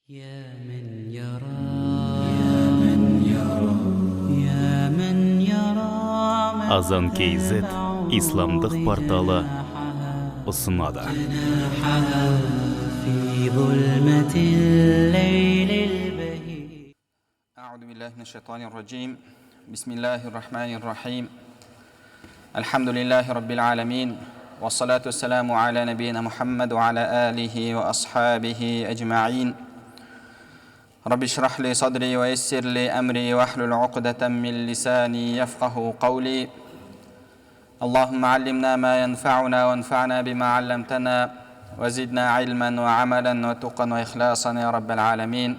يا من يرى يا من يرى يا من يرى Азан KZ исламдық порталы ұсынады. جناحها في ظلمة الليل البهيج. أعوذ بالله من الشيطان الرجيم. بسم الله الرحمن الرحيم. الحمد لله رب العالمين، والصلاة والسلام على نبينا محمد وعلى آله وأصحابه أجمعين. رب اشرح لي صدري ويسر لي أمري واحلل عقدة من لساني يفقه قولي. اللهم علمنا ما ينفعنا وانفعنا بما علمتنا وزدنا علما وعملا وتقا وإخلاصا يا رب العالمين.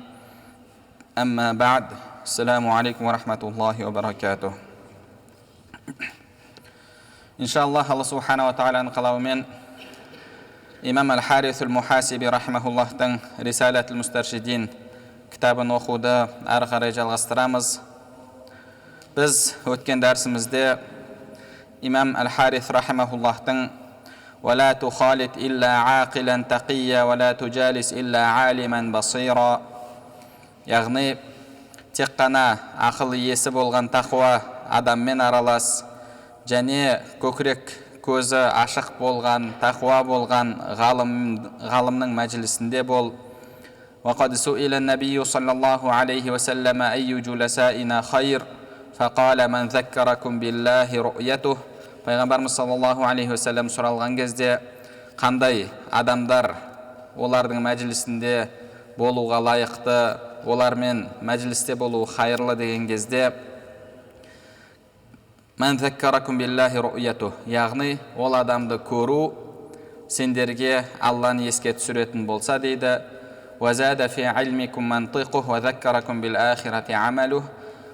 أما بعد، السلام عليكم ورحمة الله وبركاته. İnşallah Allah subhanahu wa ta'ala'nın қалауымен имам Аль-Харис Аль-Мухасиби рахимахуллахтың Рисалат Аль-Мустаршидин кітабын оқуды ары қарай жалғастырамыз. Біз өткен дәрісімізде имам Аль-Харис рахимахуллахтың وَلَا تُخَالِطْ إِلَّا عَاقِلًا تَقِيًّا وَلَا تُجَالِسْ إِلَّا عَالِمًا بَصِيرًا, яғни тек қана ақыл иесі болған тақуа адаммен аралас, және көкірек көзі ашық болған, тақуа болған ғалымның мәжілісінде бол. وقد سئل النبي صلى الله عليه وسلم أي جلسائنا خير فقال من ذكركم بالله رؤيته. Пайғамбарымыз саллаллаху алейхи уассалам сұралған кезде қандай адамдар олардың мәжілісінде болуға лайықты, олармен мәжілісте болу хайырлы деген кезде Мән зәккаракум биллахи ру'ятух, яғни ол адамды көру сендерге Алланы еске түсіретін болса дейді. وَزَادَ فِي عِلْمِكُمْ مَنْطِقُهُ وَذَكَّرَكُمْ بِالْآخِرَةِ عَمَلُهُ,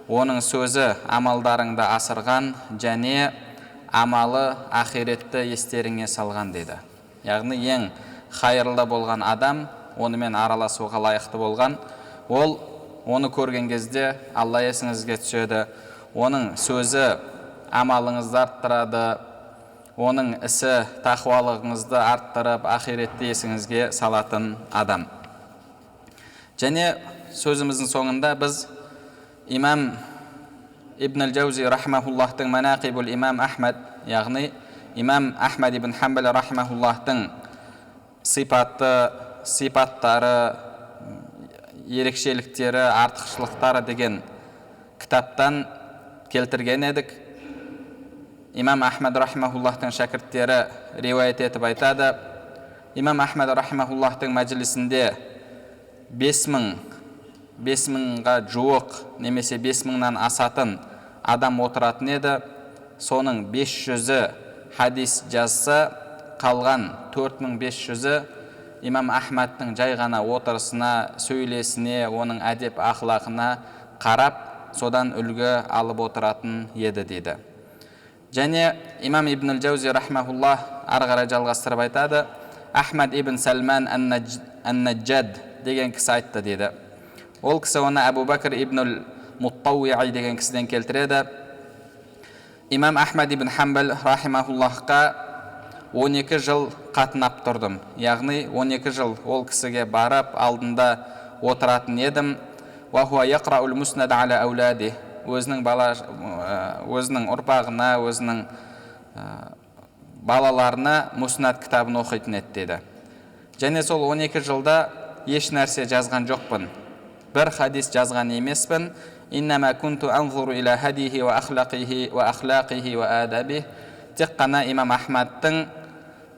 оның сөзі амалдарыңды асырған және амалы ақиретті естеріңе салған дейді. Яғни ең хайырлы болған адам, онымен араласуға лайықты болған, ол оны көрген кезде Алла есіңізге түседі, оның сөзі амалыңызды арттырады, оның ісі тақуалығыңызды арттырып, ақиретті есіңізге салатын адам. Және сөзіміздің соңында біз имам Ибн Аль-Джаузи рахмахуллахтың Манақибул имам Ахмад, яғни имам Ахмад ибн Хамбал рахмахуллахтың сипаттары, ерекшеліктері, артықшылықтары деген кітаптан келтірген едік. Имам Ахмад рахмахуллахтың шәкірттері риуаят етіп айтады, имам Ахмад рахмахуллахтың мәжілісінде 5000-ға жуық немесе 5000-нан асатын адам отыратын еді. Соның 500-і хадис жазса, қалған 4500-і имам Ахмадтың жай ғана отырысына, сөйлесіне, оның әдеп ақлақына қарап, содан үлгі алып отыратын еді дейді. Және имам Ибн Аль-Джаузи рахмахуллах ары қарай жалғастырып айтады, Ахмад ибн Салман ан-Наджад деген кісі айтты дейді. Ол кісі оны Абу Бакр ибн Аль-Муттауи деген кісіден келтіреді. Имам Ахмад ибн Хамбал рахимахуллахқа 12 жыл қатынап тұрдым. Яғни 12 жыл ол кісіге барып, алдында отыратын едім. وَهُوَ يَقْرَأُ الْمُسْنَدَ عَلَى أَوْلَادِهِ, өзінің ұрпағына, өзінің балаларына Муснад кітабын оқитын еді дейді. Және сол 12 жылда еш нәрсе жазған жоқпын, бір хадис жазған емеспін. إِنَّمَا كُنْتُ أَنْظُرُ إِلَى هَدِيهِ وَأَخْلَاقِهِ وَأَخْلَاقِهِ وَآدَبِهِ, тек қана имам Ахмадтың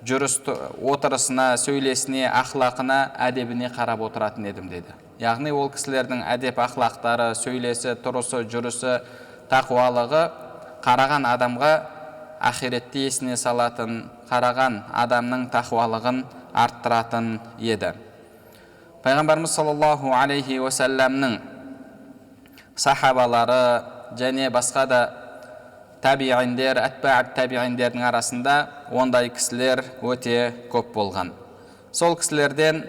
отырысына, сөйлесіне, ақлақына, әдебіне қарап отыратын едім дейді. Яғни ол кісілердің әдеп ақлақтары, сөйлесі, тұрысы, жүрісі, тақуалығы қараған адамға ақиретті есіне салатын, қараған адамның тақуалығын арттыратын еді. Пайғамбарымыз саллаллаху алейхи уассаламның сахабалары және басқа да табииндер, әтбаат табииндердің арасында ондай кісілер өте көп болған. Сол кісілерден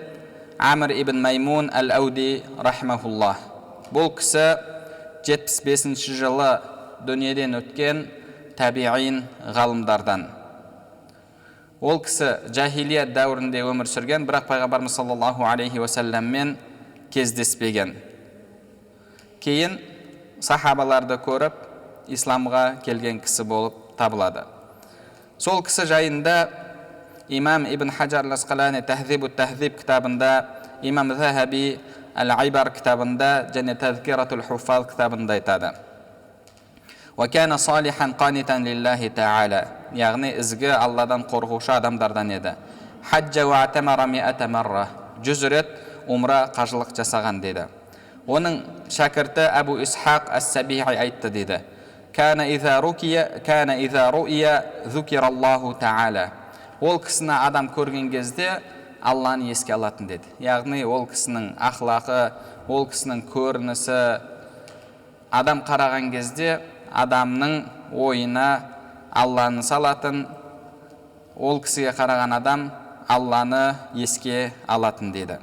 Амр ибн Маймун Ал-Ауди рахимахуллах. Бұл кісі 75-ші жылы дүниеден өткен табиин ғалымдардан. Ол кісі жахилият дәуірінде өмір сүрген, бірақ пайғамбарымыз саллаллаху алейхи уассаламмен кездеспеген. Кейін сахабаларды көріп, исламға келген кісі болып табылады. Сол кісі жайында имам Ибн Хаджар ал-Асқалани Тахзибут-Тахзиб кітабында, имам Захаби Ал-Айбар кітабында және Тазкиратул Хуффаз кітабында айтады. وَكَانَ صَالِحًا قَانِتًا لِلَّهِ تَعَالَى, яғни ізгі Алладан қорғушы адамдардан еді. حَجَّ وَاعْتَمَرَ 100 مرة, 100 рет умра қажылық жасаған деді. Оның шәкірті Абу Исхақ ас-Сабихи айтты деді. كَانَ إِذَا رُؤِيَ ذُكِرَ اللَّهُ تَعَالَى, ол кісіні адам көрген кезде Алланы еске алатын деді. Яғни ол кісінің ақлақы, ол кісінің көрінісі, адам қараған кезде адамның ойына Алланы салатын, ол кісіге қараған адам Алланы еске алатын деді.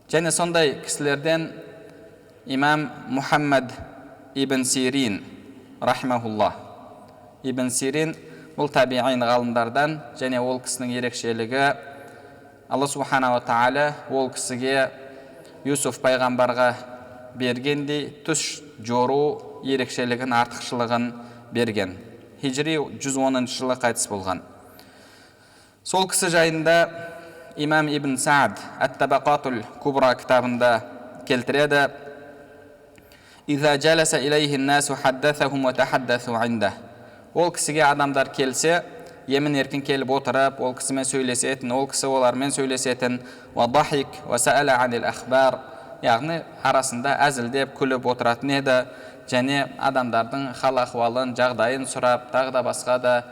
Және сондай кісілерден имам Мухаммад ибн Сирин рахмахуллах. Ибн Сирин бұл табиғин ғалымдардан, және ол кісінің ерекшелігі Алла субханала тағала ол кісіге Юсуф пайғамбарға бергендей түс жору ерекшелігін, артықшылығын берген. Хижри 110 жылы қайтыс болған. Сол кісі жайында имам Ибн Саад Ат-Табақатул Кубра кітабында келтіреді. «Иза жаласа илейхи насу хаддасахум ва тахаддасу инда». Ол кісіге адамдар келсе, емін еркін келіп отырып, ол кісімен сөйлесетін, ол кісі олармен сөйлесетін. «Ва дахик ва саала анил ахбар», яғни арасында әзілдеп күліп отыратын еді, және адамдардың хал ахуалын, жағдайын сұрап, тағы да басқа да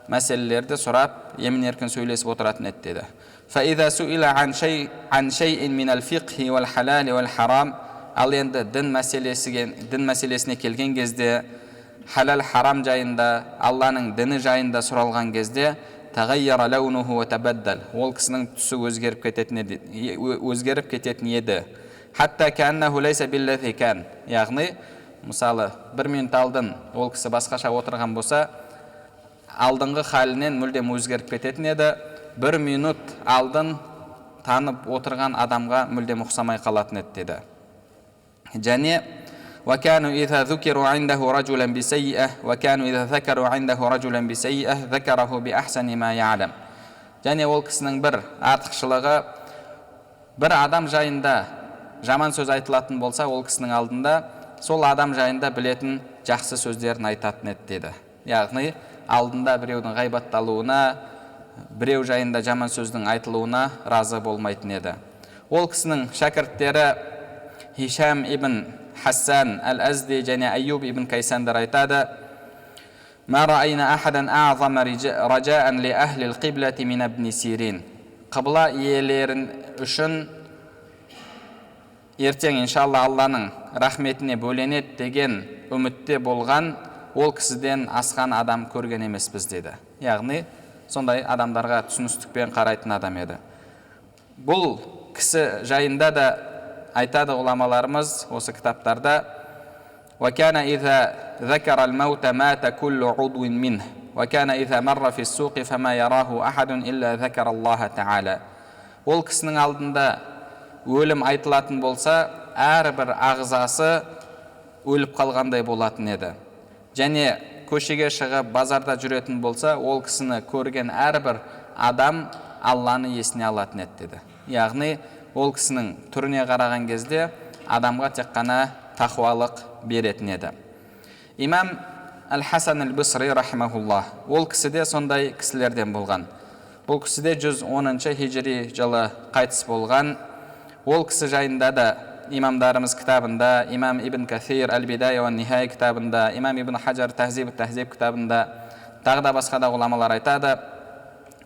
мәселелерді сұрап, емін еркін сөйлесіп отыратын еді деді. «Фаиза суила ан шейин минал фиқхи вал халали вал харам», ал енді дін мәселесіне келген кезде, халал харам жайында, Алланың діні жайында сұралған кезде, тағайяра лаунуху ва табаддал, ол кісінің түсі өзгеріп кететін еді. Хатта кәннаху лайса биллази кән, яғни мысалы 1 минут алдын ол кісі басқаша отырған болса, алдыңғы халінен мүлдем өзгеріп кететін еді. 1 минут алдын танып отырған адамға мүлдем ұқсамай қалатын еді деді. Және وَكَانُوا إِذَا ذُكِرُوا عِنْدَهُ رَجُلًا بِسَيِّئَةٍ وَكَانُوا إِذَا ذَكَرُوا عِنْدَهُ رَجُلًا بِسَيِّئَةٍ ذَكَرَهُ بِأَحْسَنِ مَا يَعْلَمُ. Және ол кісінің бір артықшылығы, бір адам жайында жаман сөз айтылатын болса, ол кісінің алдында сол адам жайында білетін жақсы сөздерін айтатын еді деді. Яғни алдында біреудің ғайбатталуына, біреу жайында жаман сөздің айтылуына разы болмайтын еді. Ол кісінің шәкірттері Хишам ибн Хассан ал-Азди және Айюб ибн Кайсандар айтады: «Ма раайна ахадан а'зама раджаан ли ахли al-qiblati min ibn Sirin». Қыбла иелерін үшін ертең иншалла Алланың рахметіне бөленеді деген үмітте болған ол кісіден асқан адам көрген емеспіз деді. Яғни сондай адамдарға түсіністікпен қарайтын адам еді. Бұл кісі жайында да айтады ғұламаларымыз осы кітаптарда: وَكَانَ إِذَا ذَكَرَ الْمَوْتَ مَاتَ كُلُّ عُضْوٍ مِنْهُ وَكَانَ إِذَا مَرَّ فِي السُّوقِ فَمَا يَرَاهُ أَحَدٌ إِلَّا ذَكَرَ اللَّهَ تَعَالَى. Ол кісінің алдында өлім айтылатын болса, әрбір ағзасы өліп қалғандай болатын еді. Және көшеге шығып базарда жүретін болса, ол кісіні көрген әрбір адам Алланы есіне алатын еді деді. Яғни ол кісінің түріне қараған кезде адамға тек қана тақуалық беретін еді. Имам Ал-Хасан ал-Бисри рахимахуллах, ол кісі де сондай кісілерден болған. Бұл кісі де 110 хижри жылы қайтыс болған. Ол кісі жайында да имамдарымыз кітабында, имам Ибн Каthир Ал-Бидая ва Нихая кітабында, имам Ибн Хаджар Тахзибут-Тахзиб кітабында, тағы да басқа да ғұламалар айтады: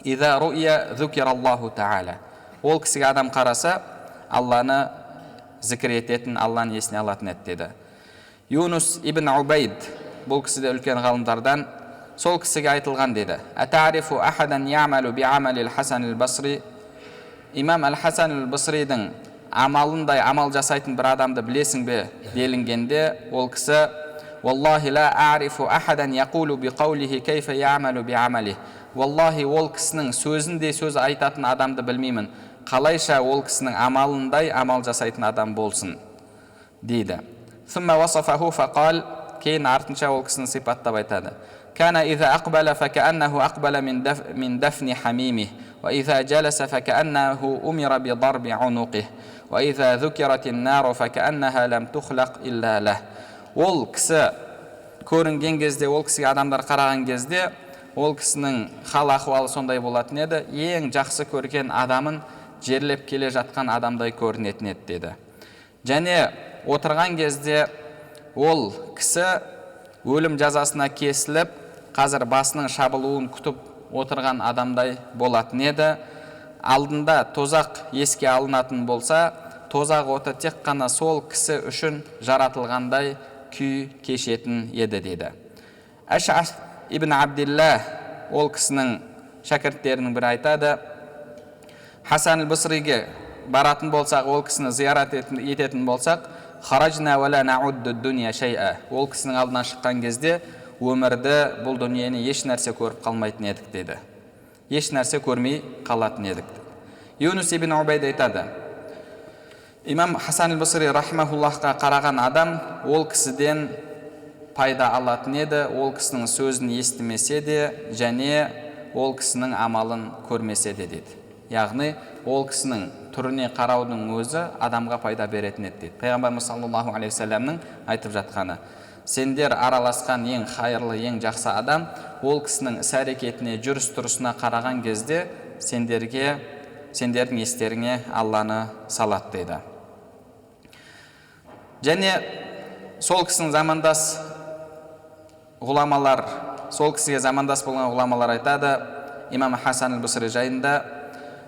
«Иза руия зукираллаху та'ала». Ол кісіге адам қараса, Алланы зікір ететін, Алланы есіне алатын еді деді. Юнус ибн Убайд, бұл кісі де үлкен ғалымдардан, сол кісіге айтылған деді: «Атарифу ахадан я'малу би'амали al-Hasan al-Basri». Имам Ал-Хасан ал-Басридің амалындай амал жасайтын бір адамды білесің бе делінгенде, ол кісі: «Валлахи ла а'рифу ахадан яқулу биқаулихи кейфа я'малу би'амалихи». Валлахи, ол кісінің сөзіндей сөз айтатын адамды білмеймін. қалайша ол кісінің амалындай амал жасайтын адам болсын дейді. ثم وصفه فقال кейін артынша ол кісіні сипаттап айтады. كان إذا أقبل فكأنه أقبل من دفن حميمه وإذا جلس فكأنه أمر بضرب عنقه وإذا ذكرت النار فكأنها لم تخلق إلا له. Ол кісі көрінген кезде, ол кісіге адамдар қараған кезде, ол кісінің хал ахуалы сондай болатын еді, ең жақсы көрген адамын жерлеп келе жатқан адамдай көрінетін еді деді. Және отырған кезде ол кісі өлім жазасына кесіліп, қазір басының шабылуын күтіп отырған адамдай болатын еді. Алдында тозақ еске алынатын болса, тозақ оты тек қана сол кісі үшін жаратылғандай күй кешетін еді деді. Аш'аф ибн Абдилла ол кісінің шәкірттерінің бірі айтады, Хасан аль-Басриге баратын болсақ, ол кісіні зиярат ететін болсақ, харajna ва ла наудду дуния шай'a. Ол кісінің алдынан шыққан кезде өмірді, бұл дүниені еш нәрсе көріп қалмайтын едік деді. Еш нәрсе көрмей қалатын едік. Юнус ибн Убайд айтады, имам Хасан аль-Басри рахмахуллахқа қараған адам ол кісіден пайда алатын еді, ол кісінің сөзін естімесе де, және ол кісінің амалын көрмесе де деді. Яғни ол кісінің түріне қараудың өзі адамға пайда беретін еді дейді. Пайғамбарымыз саллаллаху алейхи вассаламның айтып жатқаны, сендер араласқан ең хайырлы, ең жақсы адам ол кісінің іс-әрекетіне, жүріс-тұрысына қараған кезде сендердің естеріңе Алланы салады дейді. Және сол кісінің замандас ғұламалар, сол кісіге замандас болған ғұламалар айтады, имам Хасан аль-Басри жайында,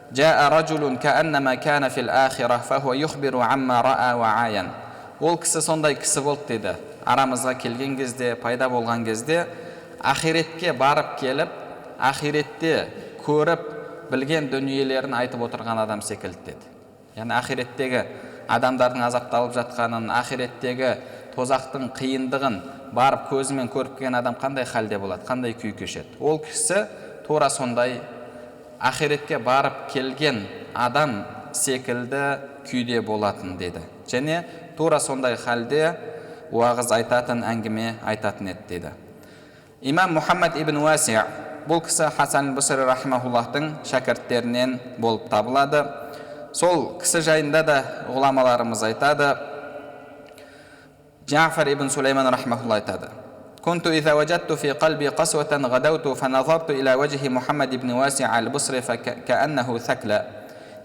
جاء رجل كأنما كان في الآخرة فهو يخبر عما رأى وعاين. Ол кісі сондай кісі болды дейді. Арамызға келген кезде, пайда болған кезде, ахиретке барып келіп, ахиретте көріп, білген дүниелерін айтып отырған адам секілді деді. Яғни ахиреттегі адамдардың азапталып жатқанын, ахиреттегі тозақтың қиындығын барып көзімен көріп келген адам қандай халде болады, қандай күй кешеді. Ол кісі тура сондай ахиретке барып келген адам секілді күйде болатын деді. Және тура сондай халде уағыз айтатын, әңгіме айтатын еді деді. Имам Мухаммад ибн Уаси' бұл кісі Хасан аль-Басри рахимахуллахтың шәкірттерінен болып табылады. Сол кісі жайында да ғұламаларымыз айтады. Джафар ибн Сулейман рахимахуллах айтады, كنت إذا وجدت في قلبي قسوة غدوت فنظرت إلى وجه محمد بن واسع البصري فكأنه ثكلى.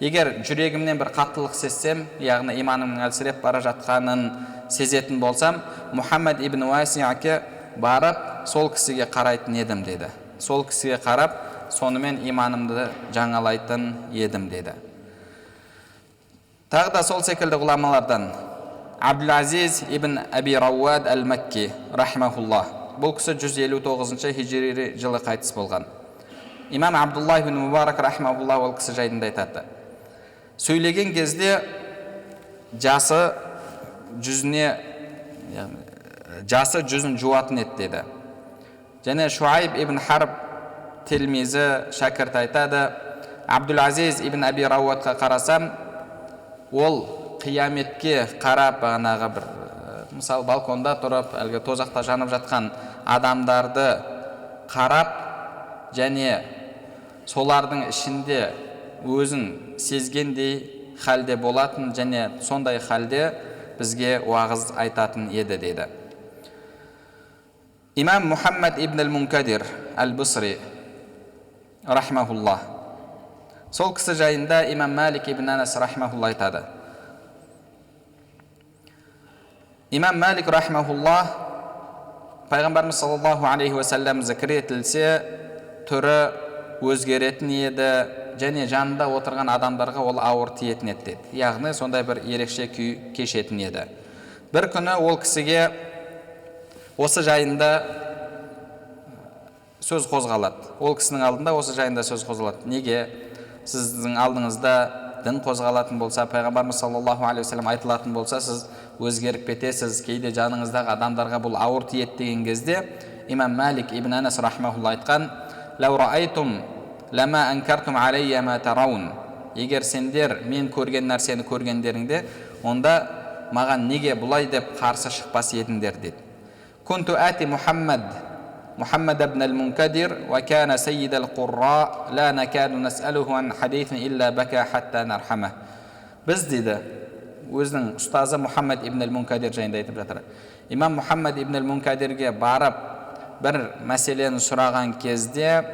Егер жүрегімнен бір қаттылық сезсем, яғни иманымның әлсіреп бара жатқанын сезетін болсам, Мұхаммад ибн Уаси'ке барып, сол кісіге қарайтын едім деді. Сол кісіге қарап, сонымен иманымды жаңалайтын едім деді. Тағы да сол секілді ғұламалардан Абдул-Азиз ибн Аби Рауад әл-Макки рахимахуллах. Бұл кісі 159 хижри жылы қайтыс болған. Имам Абдулла ибн Мубарак рахимахуллах ол кісі жайында айтады. Сөйлеген кезде жасы жүзін жуатын еді деді. Және Шуайб ибн Харб телмизі шәкірт айтады, Абдул-Азиз ибн Аби Рауадқа қарасам, ол қияметке қарап, бағанағы бір мысалы балконда тұрып, әлгі тозақта жанып жатқан адамдарды қарап, және солардың ішінде өзін сезгендей халде болатын, және сондай халде бізге уағыз айтатын еді деді. Имам Мухаммад ибн ал-Мункадир ал-Басри рахимахуллах. Сол кісі жайында имам Малик ибн Анас рахимахуллах айтады. Имам Малик рахимахуллах пайғамбарымыз саллаллаху алейхи уассалам зікір етілсе түрі өзгеретін еді, және жанында отырған адамдарға ол ауыр тиетін еді. Яғни сондай бір ерекше күй кешетін еді. Бір күні ол кісіге осы жайында сөз қозғалады. Ол кісінің алдында осы жайында сөз қозғалады. Неге сіздің алдыңызда дін қозғалатын болса, пайғамбарымыз саллаллаху алейхи вассалам айтылатын болса, сіз өзгеріп кетесіз, кейде жаныңыздағы адамдарға бұл ауыр тиет деген кезде, имам Малик ибн Анас рахимахуллах айтқан, «Лау раайтум лама анкартум алейя ма тараун». егер сендер мен көрген нәрсені көргендеріңде, онда маған неге бұлай деп қарсы шықпас едіңдер деді. Кунту ати Мухаммад ибн ал-Мункадир ва кана саййид ал-Qurra ла накаду нас'алуху ан хадитhin илля бака хатта нархама. Біз дейді, өзінің ұстазы Мухаммад ибн ал-Мункадир жайында айтып жатыр. Имам Мухаммад ибн ал-Мункадирге барып бір мәселені сұраған кезде,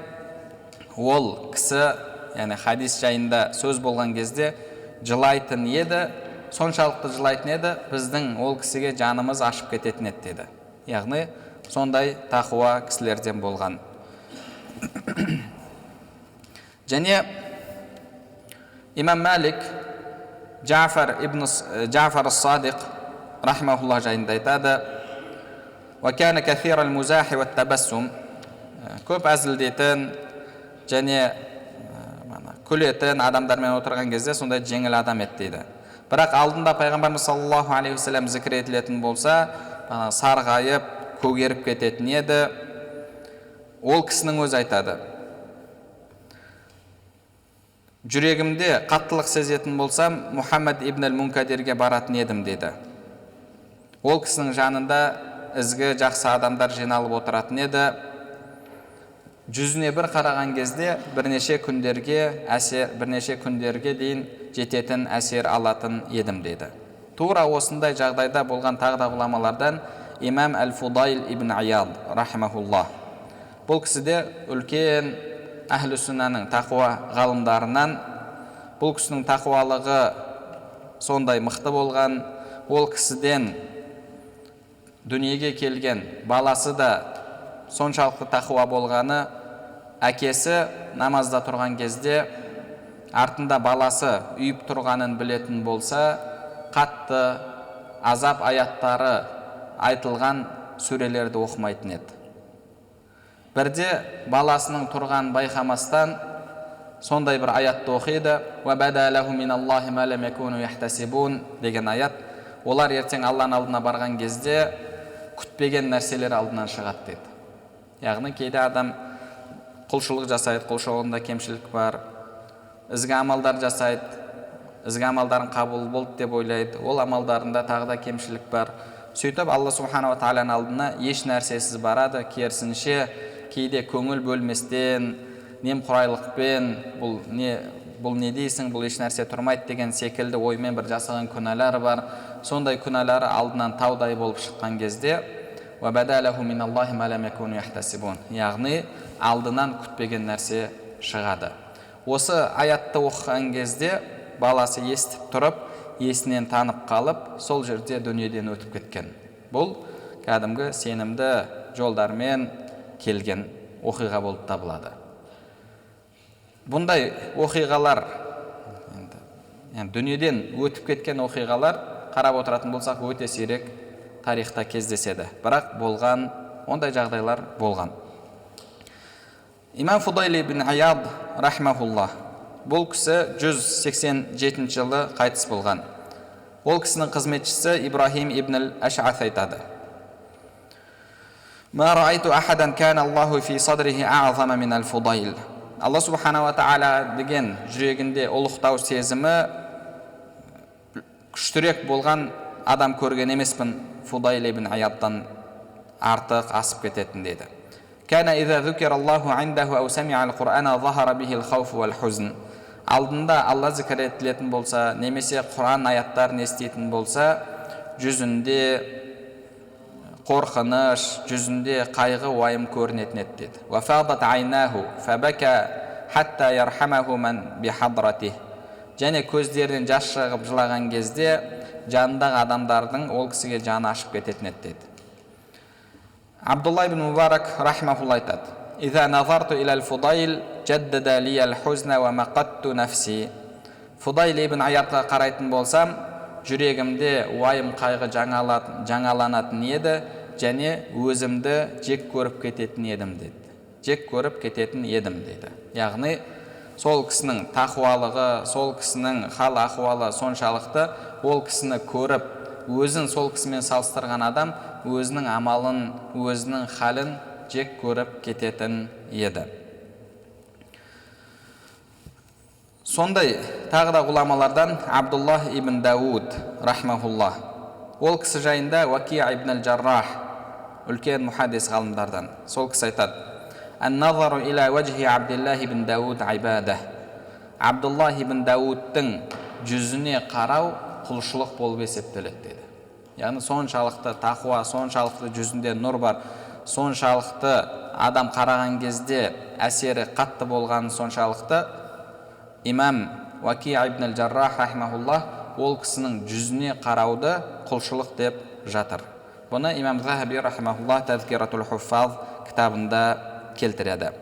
ол кісі, яғни хадис жайында сөз болған кезде жылайтын еді, соншалықты жылайтын еді, біздің ол кісіге жанымыз ашып кететін еді деді. Яғни сондай тақуа кісілерден болған. Және имам Малик Джафар ас-Садиқ рахмахуллах жайында айтады: "Ва кана кафир ал-музахи ва табассум", көп әзілдейтін және күлетін адамдармен отырған кезде сондай жеңіл адам еді дейді. Бірақ алдында пайғамбарымыз саллаллаху алейхи вассалам зікір етілетін болса, сарғайып, көгеріп кететін еді. Ол кісінің өзі айтады: "Жүрегімде қаттылық сезетін болсам, Мухаммад ибн ал-Мункадирге баратын едім" деді. Ол кісінің жанында ізгі жақсы адамдар жиналып отыратын еді. Жүзіне бір қараған кезде бірнеше күндерге дейін жететін әсер алатын едім деді. Тура осындай жағдайда болған тағы да ғұламалардан имам Ал-Фудайл ибн Ияд рахимахуллах. Бұл кісі де үлкен әхлі сүннаның тақуа ғалымдарынан. Бұл кісінің тақуалығы сондай мықты болған. Ол кісіден дүниеге келген баласы да соншалықты тақуа болғаны, әкесі намазда тұрған кезде артында баласы үйіп тұрғанын білетін болса, қатты азап аяттары айтылған сүрелерді оқымайтын еді. Бірде баласының тұрған байқамастан сондай бір аятты оқиды: "Ва бадалаху миналлахи ма лам якуну яхтасибун" деген аят. Олар ертең Алланың алдына барған кезде күтпеген нәрселер алдынан шығады деді. Яғни кейде адам құлшылық жасайды, құлшылығында кемшілік бар, ізгі амалдар жасайды, ізгі амалдарын қабыл болды деп ойлайды, ол амалдарында тағы да кемшілік бар. Сөйтіп Алла субханала тағаланың алдына еш нәрсесіз барады. Керісінше кейде көңіл бөлместен, немқұрайлықпен, бұл не дейсің, бұл еш нәрсе тұрмайды деген секілді оймен бір жасаған күнәлары бар. Сондай күнәлары алдынан таудай болып шыққан кезде яғни алдынан күтпеген нәрсе шығады. Осы аятты оқыған кезде баласы естіп тұрып, есінен танып қалып, сол жерде дүниеден өтіп кеткен. Бұл кәдімгі сенімді жолдармен келген оқиға болып табылады. Бұндай оқиғалар, дүниеден өтіп кеткен оқиғалар, қарап отыратын болсақ, өте сирек тарихта кездеседі. Бірақ болған, ондай жағдайлар болған. Имам Фудайл ибн Ияд рахмахуллах, бұл кісі 187 жылы қайтыс болған. Ол кісінің қызметшісі Ибрахим ибн ал-Аш'аth айтады: "Ма раайту ахадан кана Аллаху фи садрихи а'зама мин ал-Фудайл". Алла субхана ва тағала деген жүрегінде ұлықтау сезімі күштірек болған адам көрген емеспін, Фудайл ибн Иядтан артық асып кететін деді. "Кана иза зукира Аллаху индаху ау сами'a ал-Qur'ана захара бихи ал-хауф вал-хузн". Алдында Алла зікір етілетін болса, немесе Құран аяттарын еститін болса, жүзінде қорқыныш, жүзінде қайғы, уайым көрінетін еді деді. "Ва фадат айнаху фабака хатта ярхамаху ман бихадратих". Және көздерінен жас шығып жылаған кезде жанындағы адамдардың ол кісіге жаны ашып кететін еді деді. Абдулла ибн Мубарак рахмахулла айтады: "Иза назарту иля ал-Фудайл жаддада ли ал-хузна ва мақатту нафси". Фудайл ибн Иядқа қарайтын болсам, жүрегімде уайым қайғы жаңаланатын еді, және өзімді жек көріп кететін едім деді. Жек көріп кететін едім деді. Яғни сол кісінің тақуалығы, сол кісінің хал ахуалы соншалықты, ол кісіні көріп, өзін сол кісімен салыстырған адам өзінің амалын, өзінің халін жек көріп кететін еді. Сондай тағы да ғұламалардан Абдуллах ибн Дауд рахмахуллах. Ол кісі жайында Ваки ибн аль-Жаррах, үлкен мухаддис ғалымдардан. Сол кісі айтады: "Ан-назару иля вajhi Абдуллах ибн Дауд ибада". Абдуллах ибн Даудтың жүзіне қарау құлшылық болып есептеледі деді. Яғни соншалықты тақуа, соншалықты жүзінде нұр бар, соншалықты адам қараған кезде әсері қатты болғаны соншалықты имам Ваки ибн аль-Жаррах рахмахуллах ол кісінің жүзіне қарауды құлшылық деп жатыр. Бұны имам Захаби рахмахуллах Тазкиратул Хуффаз кітабында келтіреді.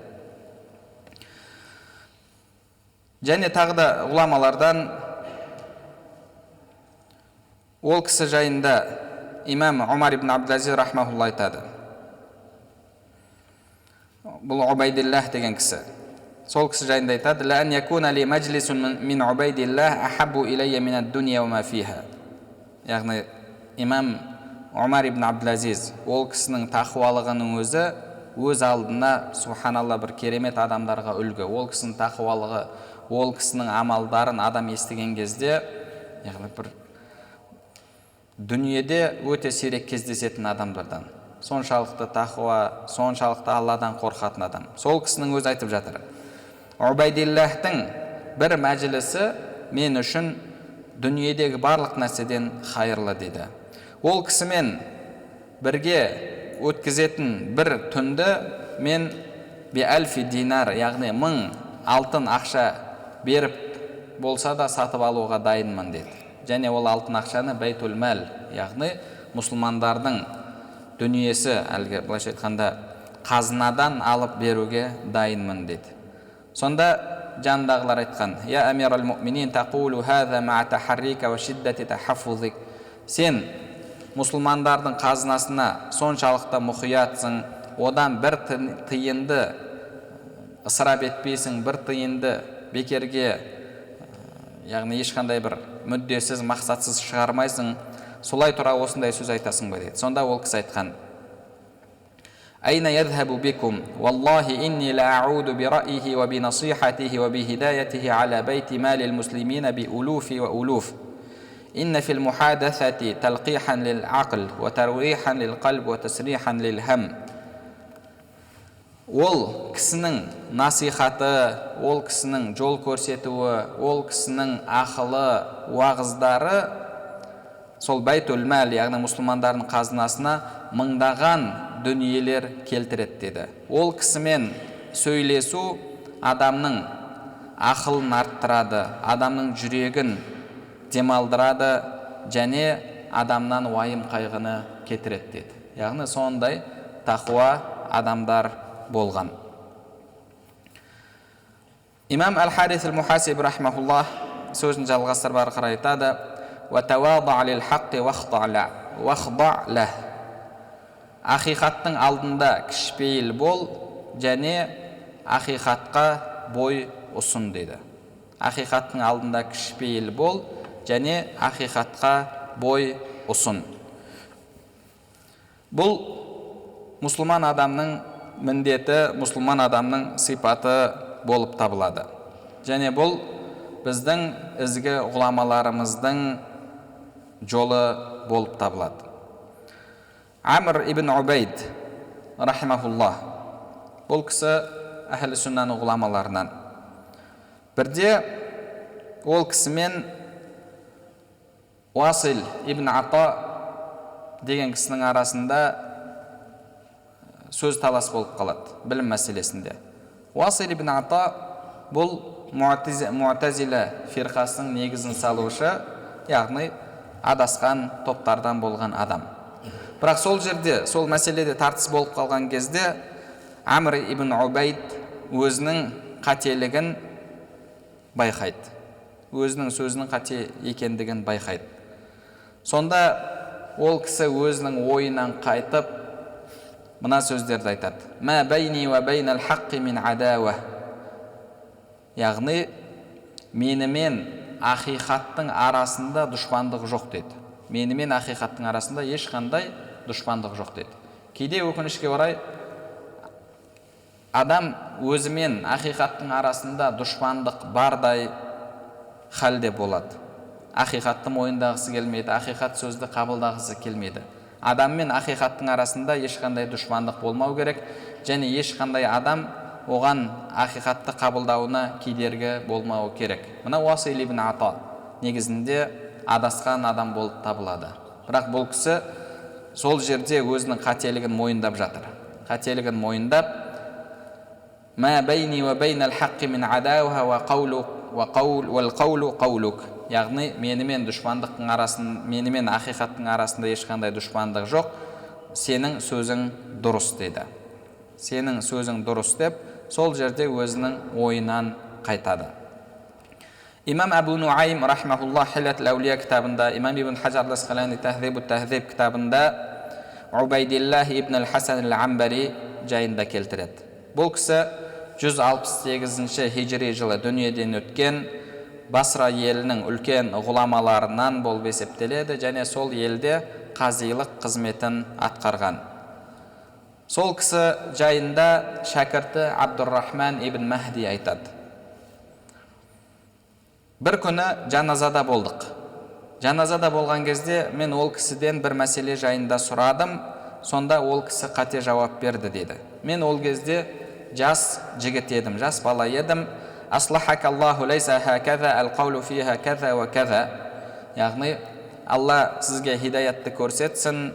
Және тағы да ғұламалардан ол кісі жайында имам Умар ибн Абдул-Азиз рахмахулла айтады. Бұл Убайдиллах деген кісі. Сол кісі жайында айтады: "Ла ан якуна ли маджлисун мин Убайдиллах ахаббу иlayya мин ад-дуnya ва ма фиха". Яғни имам Умар ибн Абдул-Азиз ол кісінің тақуалығының өзі өз алдына субханалла бір керемет адамдарға үлгі. Ол кісінің тақуалығы, ол кісінің амалдарын адам естіген кезде, яғни бір дүниеде өте сирек кездесетін адамдардан. Соншалықты тақуа, соншалықты Алладан қорқатын адам. Сол кісінің өзі айтып жатыр: "Убайдиллахтың бір мәжілісі мен үшін дүниедегі барлық нәрседен хайырлы" дейді. Ол кісімен бірге өткізетін бір түнді мен би альфи динар, яғни 1000 алтын ақша беріп болса да сатып алуға дайынмын деді. Және ол алтын ақшаны байтул мал, яғни мұсылмандардың дүниесі, әлгі былайша айтқанда қазынадан алып беруге дайынмын деді. Сонда жанындағылар айтқан: "Я амирал муъминин тaqulu hadha ma'a taharrika wa shiddati tahaffuzik". Сен мұсылмандардың қазынасына соншалықты мұқиятсың, одан бір тиынды ысырап етпейсің, бір тиынды бекерге, яғни ешқандай бір мүддесіз, мақсатсыз шығармайсың. Солай тұра осындай сөз айтасың ба дейді. Сонда ол кісі айтқан: "Айна ядхабу бикум валлахи инни ла а'уду би ра'йиhi ва би насихатиhi ва би хидayatihi ala bayti malil muslimina bi ulufi wa uluf. Inna fil muhadathati talqihan lil aql wa tarwihan lil qalb wa tasrihan lil ham". Ол кісінің насихаты, ол кісінің жол көрсетуі, ол кісінің ақылы, уағыздары сол байтул мал, яғни мұсылмандардың қазынасына мыңдаған дүниелер келтіреді деді. Ол кісімен сөйлесу адамның ақылын арттырады, адамның жүрегін демалдырады және адамнан уайым қайғыны кетіреді деді. Яғни сондай тақуа адамдар болған. Имам Әл-Харис Әл-Мухасиб рахмахуллах сөзін жалғастырып ары қарай айтады: "Ва тавада лил хаққи вахда лах". Ақиқаттың алдында кішіпейіл бол және ақиқатқа бой ұсын деді. Ақиқаттың алдында кішіпейіл бол және ақиқатқа бой ұсын. Бұл мұсылман адамның міндеті, мұсылман адамның сипаты болып табылады. Және бұл біздің ізгі ғұламаларымыздың жолы болып табылады. Амр ибн Убайд рахимахуллах, бұл кісі әхлі сүннаның ғұламаларынан. Бірде ол кісімен Уасил ибн Ата деген кісінің арасында сөз талас болып қалады білім мәселесінде. Уасил ибн Ата бұл Муътазила фирқасының негізін салушы, яғни адасқан топтардан болған адам. Бірақ сол жерде, сол мәселеде тартыс болып қалған кезде Амр ибн Убайд өзінің қателігін байқайды. Өзінің сөзінің қате екендігін байқайды. Сонда ол кісі өзінің ойынан қайтып мына сөздерді айтады: "Ма байни ва байнал хаққи мин адауа". Яғни менімен ақиқаттың арасында дұшпандық жоқ деді. Менімен ақиқаттың арасында ешқандай дұшпандық жоқ деді. Кейде өкінішке орай адам өзімен ақиқаттың арасында дұшпандық бардай халде болады. Ақиқатты мойындағысы келмейді, ақиқат сөзді қабылдағысы келмейді. Адам мен ақиқаттың арасында ешқандай дұшпандық болмау керек, және ешқандай адам оған ақиқатты қабылдауына кедергі болмауы керек. Мына Уасил ибн Ата негізінде адасқан адам болып табылады. Бірақ бұл кісі сол жерде өзінің қателігін мойындап жатыр. Қателігін мойындап, «Ма бейни ва бейнал хаққи мин адауха ва қаулу қаулук». Яғни, менімен дұшпандықтың арасын, менімен ақиқаттың арасында ешқандай дұшпандық жоқ, сенің сөзің дұрыс деді. Сенің сөзің дұрыс деп, сол жерде өзінің ойынан қайтады. Имам Абу Нуайм рахмахуллах Хилят ал-Аулия кітабында, Имам Ибн Хаджар ал-Асқалани Тахзибут-Тахзиб кітабында Убайдиллах ибн ал-Хасан ал-Амбари жайында келтіреді. Бұл кісі 168 хижри жылы дүниеден өткен Басра елінің үлкен ғұламаларынан болып есептеледі, және сол елде қазилық қызметін атқарған. Сол кісі жайында шәкірті Абдуррахман ибн Махди айтады. Бір күні жаназада болдық. Жаназада болған кезде мен ол кісіден бір мәселе жайында сұрадым, сонда ол кісі қате жауап берді дейді. Мен ол кезде жас жігіт едім, жас бала едім. Аслахакаллаху лейса хаказа ал-қаулу фиха каза ва каза. Яғни, Алла сізге хидаятты көрсетсін,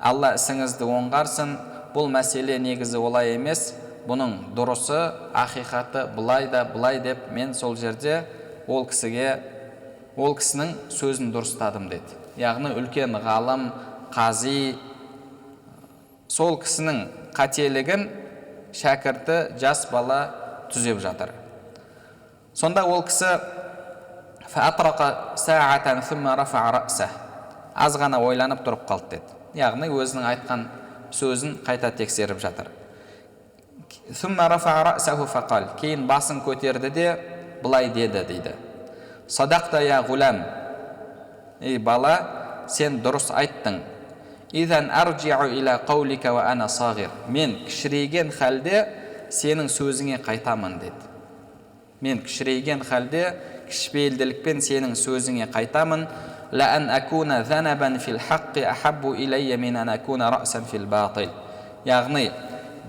Алла ісіңізді оңғарсын. Бұл мәселе негізі олай емес, бұның дұрысы, ақиқаты былай да былай деп, мен сол жерде ол кісінің сөзін дұрыстадым деді. Яғни, үлкен ғалым, қази, сол кісінің қателігін шәкірті жас бала түзеп жатыр. Сонда ол кісі аз ғана ойланып тұрып қалды деді. Яғни, өзінің айтқан сөзін қайта тексеріп жатыр. Кейін басын көтерді де былай деді дейді. Садақта я ғулам. Ей бала, сен дұрыс айттың. Мен кішірейген халде сенің сөзіңе қайтамын деді. Мен кішірейген халде кішіпейілділікпен сенің сөзіңе қайтамын. Яғни,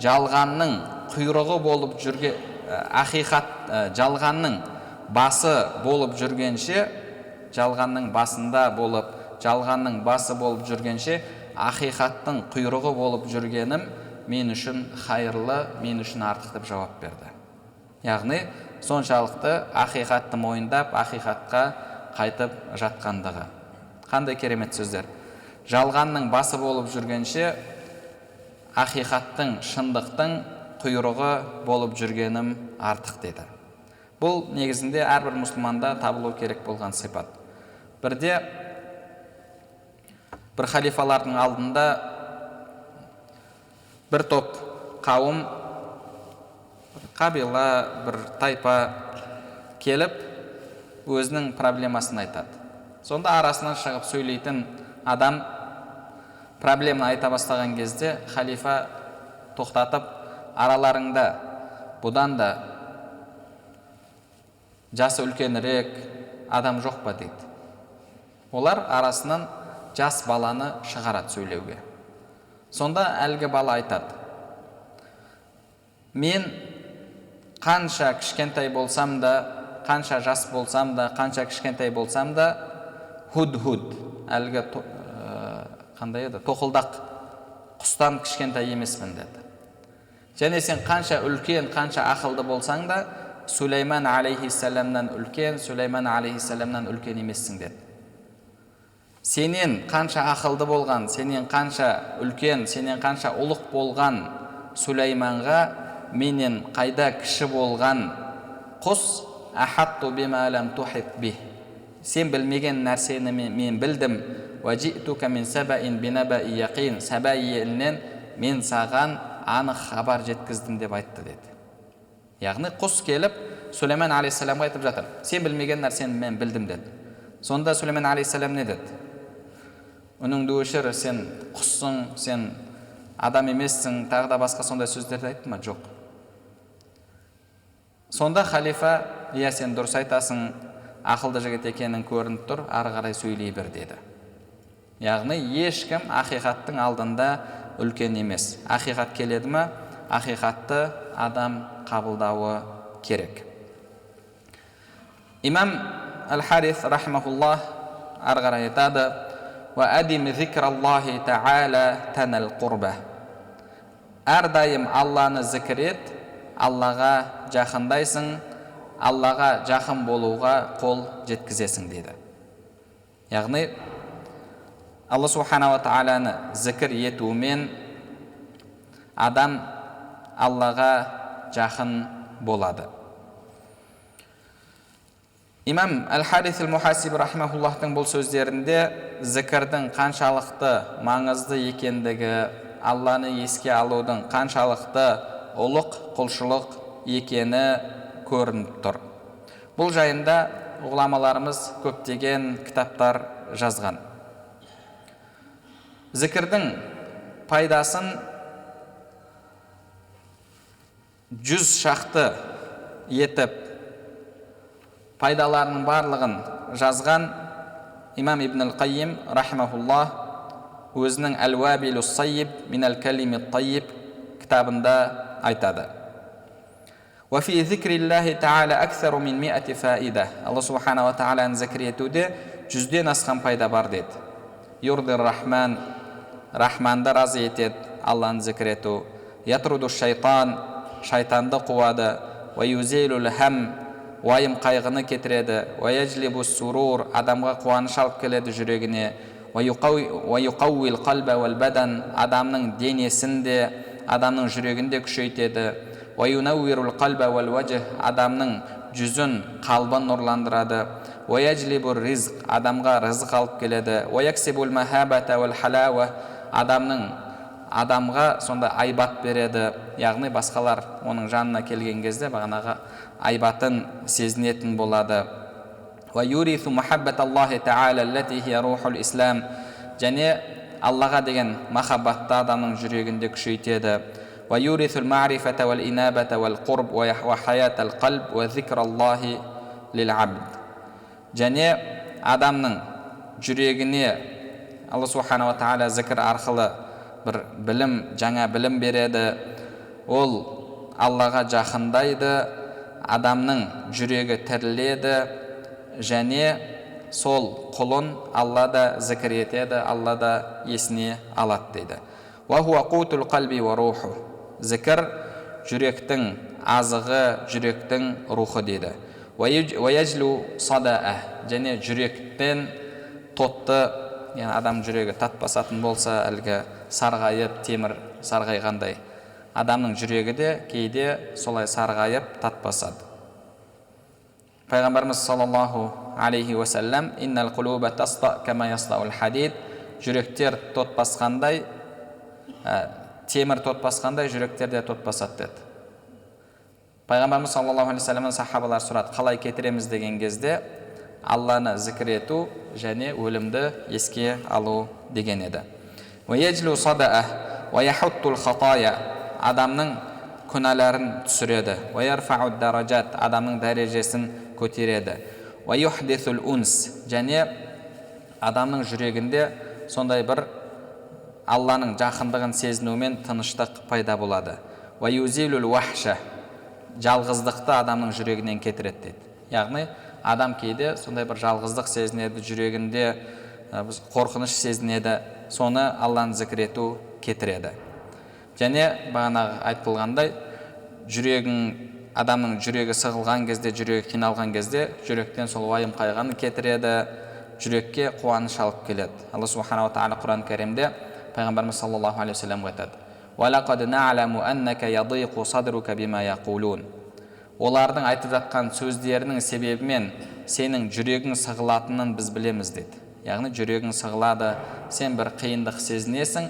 жалғанның құйрығы болып жүрген, ақиқат жалғанның басы болып жүргенше, жалғанның басында болып, жалғанның басы болып жүргенше, ақиқаттың құйрығы болып жүргенім мен үшін хайырлы, мен үшін артық деп жауап берді. Яғни, соншалықты ақиқатты мойындап, ақиқатқа қайтып жатқандығы. Қандай керемет сөздер. Жалғанның басы болып жүргенше, ақиқаттың, шындықтың құйрығы болып жүргенім артық деді. Бұл негізінде әрбір мұсылманда табылу керек болған сипат. Бірде бір халифалардың алдында бір топ қауым, қабила, бір тайпа келіп, өзінің проблемасын айтады. Сонда арасынан шығып сөйлейтін адам проблеманы айта бастаған кезде халифа тоқтатып, араларыңда бұдан да жасы үлкенірек адам жоқ па дейді. Олар арасынан жас баланы шығарады сөйлеуге. Сонда әлгі бала айтады: мен қанша кішкентай болсам да, қанша жас болсам да, қанша кішкентай болсам да, худ-худ, әлгі қандай еді, тоқылдақ құстан кішкентай емеспін деді. Және сен қанша үлкен, қанша ақылды болсаң да, Сулейман алейхиссаламнан үлкен, Сулейман алейхиссаламнан үлкен емессің деді. Сенен қанша ақылды болған, сенен қанша үлкен, сенен қанша ұлық болған Сулейманға менен қайда кіші болған құс ахатту бима лам тухит бих. Сен білмеген нәрсені мен білдім. Важитука мин сабаин бинабаи яқин. Саба елінен мен саған анық хабар жеткіздім деп айтты деді. Яғни құс келіп Сулейман алейхиссаламға айтып жатыр: сен білмеген нәрсені мен білдім деді. Сонда Сулейман алейхиссалам не деді? Үніңді өшір, сен құссың, сен адам емессің, тағы да басқа сондай сөздерді айтты ма? Жоқ. Сонда халифа: иә, сен дұрыс айтасың, ақылды жігіт екенің көрініп тұр, ары қарай сөйлей бер деді. Яғни ешкім ақиқаттың алдында үлкен емес. Ақиқат келеді ме, ақиқатты адам қабылдауы керек. Имам Әл-Харис рахмахуллах ары қарай айтады: "Ва адим зикраллахи та'ала танал қурба." Әрдайым Алланы зікір ет, Аллаға жақындайсың, Аллаға жақын болуға қол жеткізесің дейді. Яғни Алла субханала тағаланы зікір етумен адам Аллаға жақын болады. Имам Әл-Харис Әл-Мухасиб рахмахуллахтың бұл сөздерінде зікірдің қаншалықты маңызды екендігі, Алланы еске алудың қаншалықты ұлық құлшылық екені көрініп тұр. Бұл жайында ғұламаларымыз көптеген кітаптар жазған. Зікірдің пайдасын 100 шақты етіп пайдаларының барлығын жазған имам Ибн Ал-Қайим рахимахуллах өзінің Әл-Уабилус Сайиб минал калимит тайиб кітабында айтады: "Ва фи зикриллахи та'ала аксару мин 100 фаида." Алла субханала ва та'аланы зікір етуде 100-ден асқан пайда бар деді. Юрдир рахман, рахманды разы етеді Алланы зікір ету. Ятруду шайтан, шайтанды қуады. Ва юзилул хам, уайым қайғыны кетіреді. Ва яджлибу сурур, адамға қуаныш алып келеді жүрегіне. Ва юқауил қалба вал бадан, адамның денесін де, адамның жүрегін де күшейтеді. Ва юнауирул қалба вал вajh, адамның жүзін, қалбын нұрландырады. Ва яджлибу ризq, адамға рызық алып келеді. Ва яксибул махабата вал халава, адамға сонда айбат береді. Яғни басқалар оның жанына келген кезде бағанағы айбатын сезінетін болады. Ва юрису махаббаталлахи та'ала аллати хия рухул ислам, және Аллаға деген махаббатты адамның жүрегінде күшейтеді. Ва юрисул ма'рифата вал инабата вал қурб ва хаятал қалб ва зикраллахи лил абд, және адамның жүрегіне Алла субханала ва та'ала зікір арқылы бір білім, жаңа білім береді. Ол Аллаға жақындайды, адамның жүрегі тіріледі, және сол құлын Аллада зікір етеді, Аллада есіне алады дейді. Ва хуа қутул қалби ва руху, зікір жүректің азығы, жүректің рухы дейді. Ва яджлу сада'a, және жүректен тотты, яғни адам жүрегі татпасатын болса, әлгі сарғайып, темір сарғайғандай, адамның жүрегі де кейде солай сарғайып татпасады. Пайғамбарымыз саллаллаху алейхи уассалам: "Иннал қулуба таста кама ястаул хадид", жүректер тот басқандай, темір тот басқандай жүректер де тот басады деді. Пайғамбарымыз саллаллаху алейхи уассаламнан сахабалар сұрады: қалай кетіреміз деген кезде, Алланы зікір ету және өлімді еске алу деген еді. Ва яджлу сада'a ва яхуттул хатая, адамның күнәларын түсіреді. Ва ярфау даражат, адамның дәрежесін көтереді. Ва юхдисул унс, және адамның жүрегінде сондай бір Алланың жақындығын сезінумен тыныштық пайда болады. Ва юзилул вахша, жалғыздықты адамның жүрегінен кетіреді дейді. Яғни адам кейде сондай бір жалғыздық сезінеді, жүрегінде қорқыныш сезінеді, соны Алланы зікір ету кетіреді. Және бағанағы айтылғандай, адамның жүрегі сығылған кезде, жүрегі қиналған кезде, жүректен сол уайым қайғыны кетіреді, жүрекке қуаныш алып келеді. Алла субханала ва та'ала Құран кәрімде Пайғамбарымыз саллаллаху алейхи ва саллям айтады: "Ва лақад на'ламу аннака ядиқу садрука бима яқулун", олардың айтып жатқан сөздерінің себебімен сенің жүрегің сығылатынын біз білеміз деді. Яғни жүрегің сығылады, сен бір қиындық сезінесің.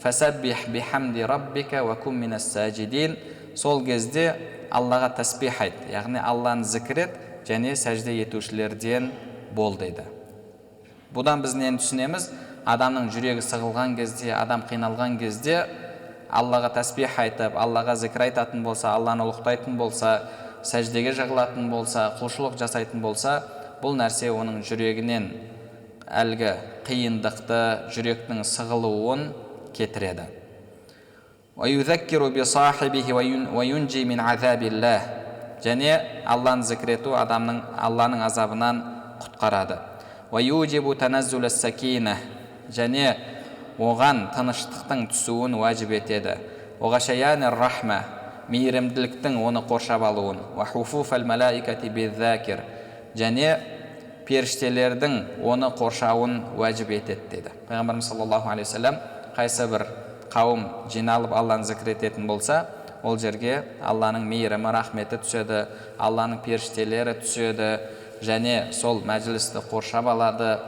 Фасаббих бихамди раббика ва кун минас саджидин, сол кезде Аллаға тәсбих айт, яғни Алланы зікір ет және сәжде етушілерден бол дейді. Бұдан біз нені түсінеміз? Адамның жүрегі сығылған кезде, адам қиналған кезде Аллаға тәсбих айтып, Аллаға зікір айтатын болса, Алланы ұлықтайтын болса, сәждеге жығылатын болса, құлшылық жасайтын болса, бұл нәрсе оның жүрегінен әлгі қиындықты, жүректің сығылуын кетіреді. Және Алланы зікір ету Алланың азабынан құтқарады. Және оған тыныштықтың түсуін уәжіп етеді. Мейірімділіктің оны қоршап алуын. Және періштелердің оны қоршауын уәжіп етеді деді. Пайғамбарымыз саллаллаху алейхи вассалам қайсы бір қауым жиналып Алланы зікір ететін болса, ол жерге Алланың мейірімі, рахметі түседі, Алланың періштелері түседі, және сол мәжілісті қоршап алады.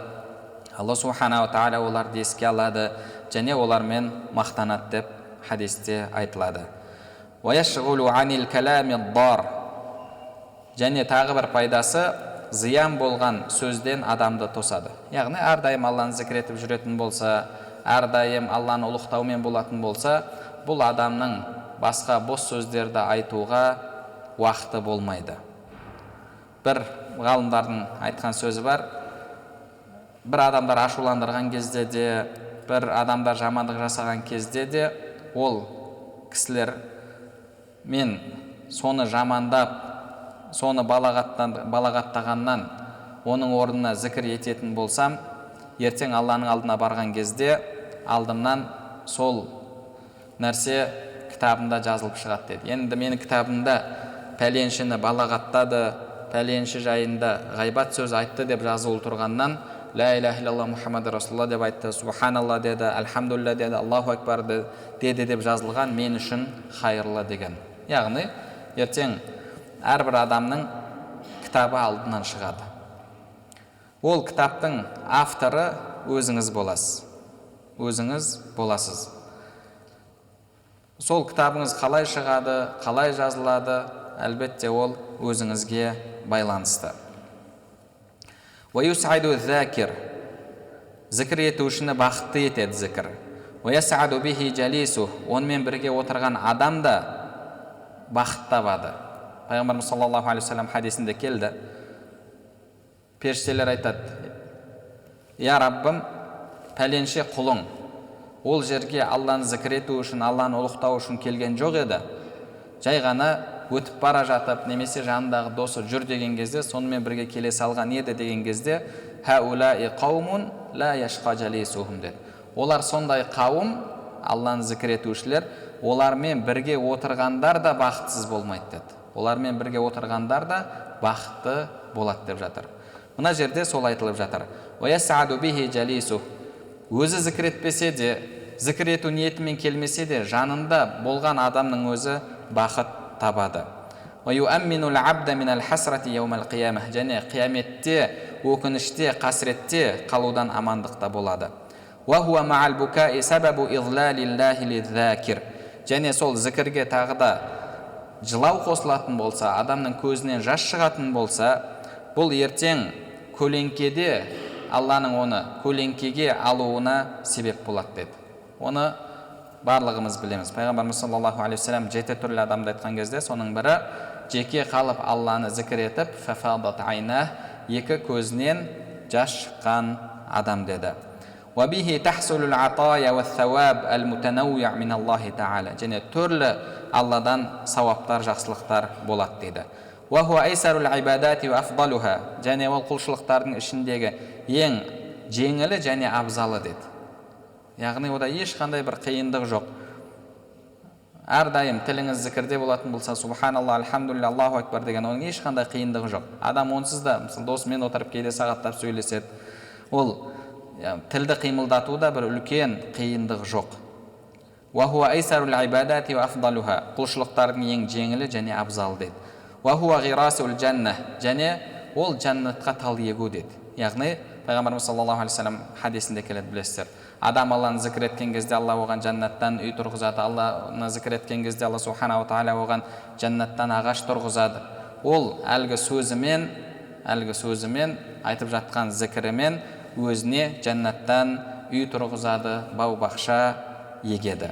Алла субханаху тағала оларды еске алады, және олармен мақтанады деп хадисте айтылады. Және тағы бір пайдасы, зиян болған сөзден адамды тосады. Яғни әрдайым Алланы зікір етіп жүретін болса, әрдайым Алланы ұлықтаумен болатын болса, бұл адамның басқа бос сөздерді айтуға уақыты болмайды. Бір ғалымдардың айтқан сөзі бар: бір адамдар ашуландырған кезде де, бір адамдар жамандық жасаған кезде де, ол кісілер мен соны жамандап, соны балағаттағаннан оның орнына зікір ететін болсам, ертең Алланың алдына барған кезде алдымнан сол нәрсе кітабында жазылып шығады деді. Енді менің кітабымда пәленшіні балағаттады, пәленші жайында ғайбат сөз айтты деп жазылып тұрғаннан, ла иляха иллаллах Мұхаммад расулалла деп айтты, субханалла деді, альхамдулилля деді, Аллаху акбар деді деп жазылған мен үшін хайырлы деген. Яғни ертең әрбір адамның кітабы алдынан шығады. Ол кітаптың авторы өзіңіз боласыз. Өзіңіз боласыз. Сол кітабыңыз қалай шығады, қалай жазылады, әлбетте ол өзіңізге байланысты. Зікір етушіні бақытты етеді зікір. Онымен бірге отырған адам да бақыт табады. Пайғамбарымыз саллаллаху алейхи вассалам хадисінде келді. Періштелер айтады: «Я Раббым, пәленше құлың ол жерге Алланы зікір ету үшін, Алланы ұлықтау үшін келген жоқ еді. Жай ғана өтіп бара жатып, немесе жанындағы досы жүр деген кезде, сонымен бірге келе салған еді деген кезде, олар сондай қауым, Алланы зікір етушілер, олармен бірге отырғандар да бақытсыз болмайды деді. Олармен бірге отырғандар да бақытты болады деп жатыр. Мына жерде сол айтылып жатыр. Өзі зікір етпесе де, зікір ету ниетімен келмесе де, жанында болған адамның өзі бақыт табады. Және қияметте, өкініште, қасіретте қалудан амандықта болады. Және сол зікірге тағы да жылау қосылатын болса, адамның көзінен жас шығатын болса, бұл ертең көлеңкеде Алланың оны көлеңкеге алуына себеп болады деді. Оны барлығымыз білеміз. Пайғамбарымыз саллаллаху алейхи вассалам 7 түрлі адамды айтқан кезде, соның бірі жеке қалып Алланы зікір етіп, екі көзінен жас шыққан адам деді. Және түрлі Алладан сауаптар, жақсылықтар болады дейді. Және ол құлшылықтардың ішіндегі ең жеңілі және абзалы деді. Яғни ода ешқандай бір қиындық жоқ. Әрдайым тіліңіз зікірде болатын болса, субханалла, альхамдулилля, Аллаху акбар деген, оның ешқандай қиындығы жоқ. Адам онсыз да, мысалы, досымен отырып кейде сағаттап сөйлеседі. Ол тілді қимылдату да бір үлкен қиындық жоқ. Құлшылықтардың ең жеңілі және абзалы деді. Және ол жәннатқа тал егу деді. Яғни Пайғамбарымыз саллаллаху алейхи вассалам хадисінде келеді, білесіздер. Адам Алланы зікір еткен кезде Алла оған жәннаттан үй тұрғызады. Алланы зікір еткен кезде Алла субханаху тағала оған жәннаттан ағаш тұрғызады. Ол әлгі сөзімен айтып жатқан зікірімен өзіне жәннаттан үй тұрғызады, бау-бақша егеді.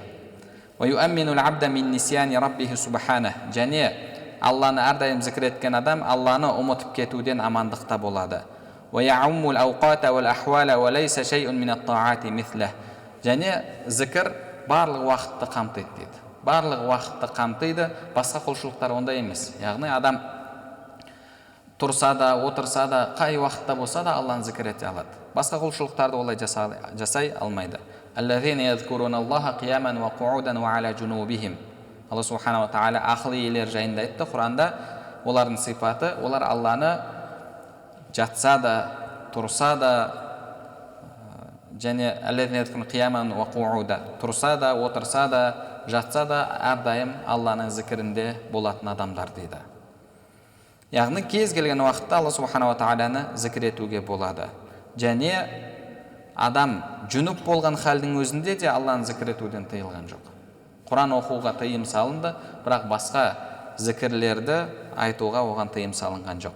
Және Алланы әрдайым зікір еткен адам Алланы ұмытып кетуден амандықта болады. وَيَعُمُّ الْأَوْقَاتَ وَالْأَحْوَالَ وَلَيْسَ شَيْءٌ مِنَ الطَّاعَاتِ مِثْلَهُ. Және зікір барлық уақытты қамтиды дейді. Барлық уақытты қамтиды, басқа құлшылықтар ондай емес. Яғни адам тұрса да, отырса да, қай уақытта болса да Алланы зікір ете алады. Басқа құлшылықтарды олай жасай алмайды. الَّذِينَ يَذْكُرُونَ اللَّهَ قِيَامًا وَقُعُودًا وَعَلَى جُنُوبِهِمْ. Алла субхана ва тағала ақыл иелер жайында айтты Құранда. Олардың сипаты, олар Алланы жатса да, тұрса да, және الَّذِينَ يَذْكُرُونَ قِيَامًا وَقُعُودًا, тұрса да, отырса да, жатса да, әрдайым Алланың зікірінде болатын адамдар дейді. Яғни кез келген уақытта Алла субхана ва тағаланы зікір етуге болады. Және адам жүніп болған халдің өзінде де Алланы зікір етуден тыйылған жоқ. Құран оқуға тыйым салынды, бірақ басқа зікірлерді айтуға оған тыйым салынған жоқ.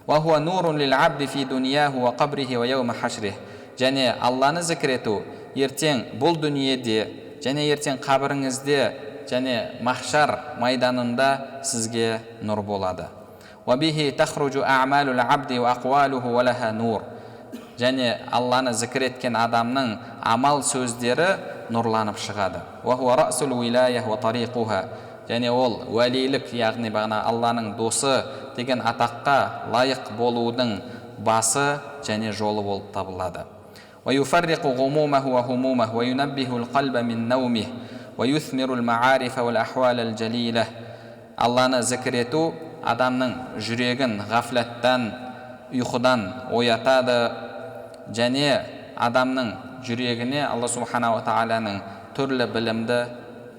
وَهُوَ نُورٌ لِلْعَبْدِ فِي دُنْيَاهُ وَقَبْرِهِ وَيَوْمَ حَشْرِهِ. Және Алланы зікір ету ертең бұл дүниеде, және ертең қабіріңізде, және махшар майданында сізге нұр болады. وَبِهِ تَخْرُجُ أَعْمَالُ الْعَبْدِ وَأَقْوَالُهُ وَلَهَا نُور. Және Алланы зікір еткен адамның амал сөздері нұрланып шығады. وَهُوَ رَأْسُ الْوِلَايَةِ وَطَرِيقُهَا. Және ол уәлилік, яғни бағана Алланың досы деген атаққа лайық болудың басы және жолы болып табылады. وَيُفَرِّقُ غُمُومَهُ وَهُمُومَهُ وَيُنَبِّهُ الْقَلْبَ مِنْ نَوْمِهِ وَيُثْمِرُ الْمَعَارِفَ وَالْأَحْوَالَ الْجَلِيلَةِ. Алланы зікір ету адамның жүрегін ғафлаттан, ұйқыдан оятады, және адамның жүрегіне Алла субхана ва тағаланың түрлі білімді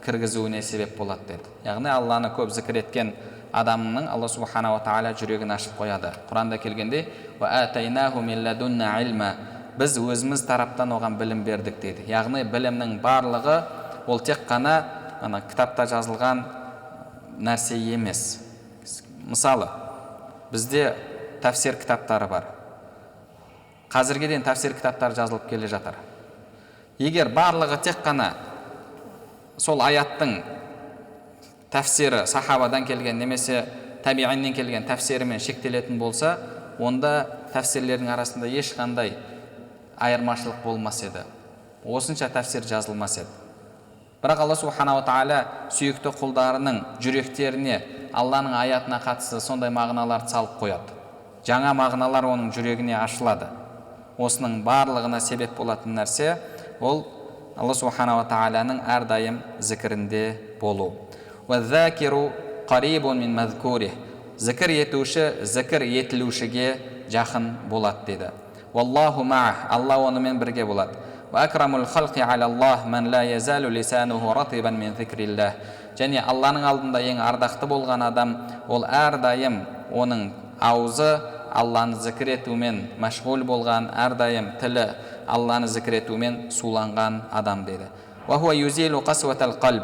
кіргізуіне себеп болады деді. Яғни Алланы көп зікір еткен адамның Алла субхана ва тағала жүрегін ашып қояды. Құранда келгенде وَآتَيْنَاهُ مِنْ لَدُنَّا عِلْمًا. Біз өзіміз тараптан оған білім бердік дейді. Яғни білімнің барлығы ол тек қана кітапта жазылған нәрсе емес. Мысалы, бізде тәфсир кітаптары бар. Қазірге дейін тәфсир кітаптары жазылып келе жатыр. Егер барлығы тек қана сол аяттың тәфсирі сахабадан келген немесе табиғиннен келген тәфсирімен шектелетін болса, онда тәфсирлердің арасында ешқандай айырмашылық болмас еді. Осынша тәфсир жазылмас еді. Бірақ Алла субхана ва тағала сүйікті құлдарының жүректеріне Алланың аятына қатысты сондай мағыналарды салып қояды. Жаңа мағыналар оның жүрегіне ашылады. Осының барлығына себеп болатын нәрсе ол Алла субхана ва тағаланың әрдайым зікірінде болу. وَالذَّاكِرُ قَرِيبٌ مِنْ مَذْكُورِهِ. Зікір етуші зікір етілушіге жақын болады деді. وَاللَّهُ مَعَهُ. Алла онымен бірге болады. وَأَكْرَمُ الْخَلْقِ عَلَى اللَّهِ مَنْ لَا يَزَالُ لِسَانُهُ رَطِبًا مِنْ ذِكْرِ اللَّهِ. Және Алланың алдында ең ардақты болған адам, ол әрдайым оның аузы Алланы зікір етумен мәшғул болған, әрдайым тілі Алланы зікір етумен суланған адам деді. وَهُوَ يُزِيلُ قَسْوَةَ الْقَلْبِ.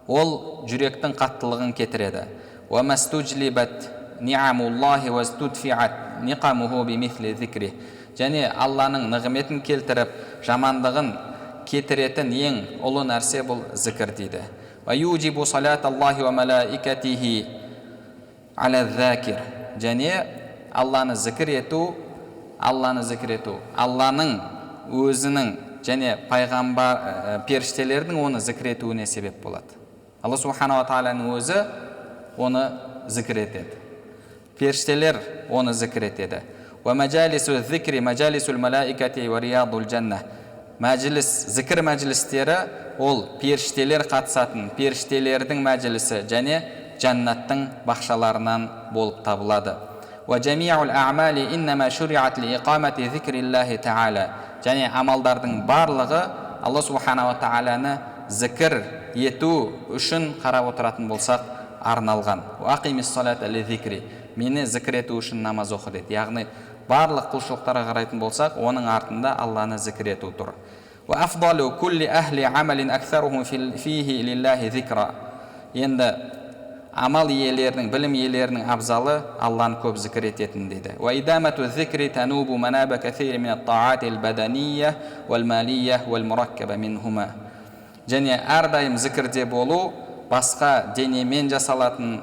Ол жүректің қаттылығын кетіреді. وَمَسْتُجْلِبَتْ نِعَمُ اللَّهِ وَاسْتُدْفِعَتْ نِقَمُهُ بِمِثْلِ ذِكْرِهِ. Және Алланың нығметін келтіріп, жамандығын кетіретін ең ұлы нәрсе бұл зікір дейді. وَيُوجِبُ صَلَاةَ اللَّهِ وَمَلَائِكَتِهِ عَلَى الذَّاكِرِ. Және Алланы зікір ету, Алланың өзінің және пайғамбар періштелердің оны зікір етуіне себеп болады. Алла субхана ва тағаланың өзі оны зікір етеді. Періштелер оны зікір етеді. وَمَجَالِسُ الذِّكْرِ مَجَالِسُ الْمَلَائِكَةِ وَرِيَاضُ الْجَنَّةِ. Зікір мәжілістері ол періштелер қатысатын періштелердің мәжілісі және жәннаттың бақшаларынан болып табылады. وَجَمِيعُ الْأَعْمَالِ إِنَّمَا شُرِعَتْ لِإِقَامَةِ ذِكْرِ اللَّهِ تَعَالَى. Және амалдардың барлығы Алла субхана ва тағаланы зікір ету үшін қарап отыратын болсақ арналған. وَأَقِمِ الصَّلَاةَ لِذِكْرِ. Мені зікір ету үшін намаз оқы дейді. Яғни барлық құлшылықтарға қарайтын болсақ, оның артында Алланы зікір ету тұр. وَأَفْضَلُ كُلِّ أَهْلِ عَمَلٍ أَكْثَرُهُمْ فِيهِ لِلَّهِ ذِكْرًا. Енді амал иелерінің, білім иелерінің абзалы Алланы көп зікір ететін дейді. وَإِدَامَةُ الذِّكْرِ تَنُوبُ مَنَابَ كَثِيرٍ مِنَ الطَّاعَاتِ الْبَدَنِيَّةِ وَالْمَالِيَّةِ وَالْمُرَكَّبَ مِنْهُمَا. Және әрдайым зікірде болу басқа денемен жасалатын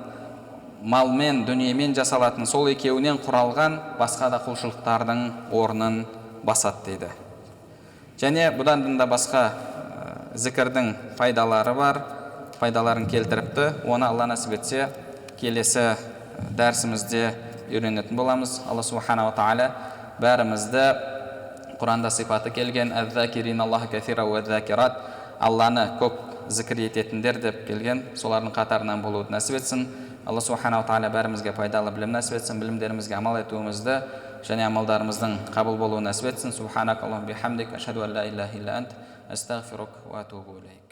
малмен, дүниемен жасалатын сол екеуінен құралған басқа да құлшылықтардың орнын басады дейді. Және бұдан да басқа зікірдің пайдалары бар, пайдаларын келтіріпті. Оны Алла нәсіп етсе, келесі дәрсімізде үйренетін боламыз. Алла субханала тағала бәрімізді Құранда сипаты келген «Әз-закирин Аллаха кәсира уә закират» Алланы көп зікір ететіндер деп келген, солардың қатарынан болуды нәсіп етсін. Алла субханала тағала бәрімізге пайдалы білім нәсіп етсін, білімдерімізге амал етуімізді және амалдарымыздың қабыл болуын нәсіп етсін. Субханакаллахумма бихамдик, ашһаду ан ла илаха илля ант, астағфирук ва атубу илейк.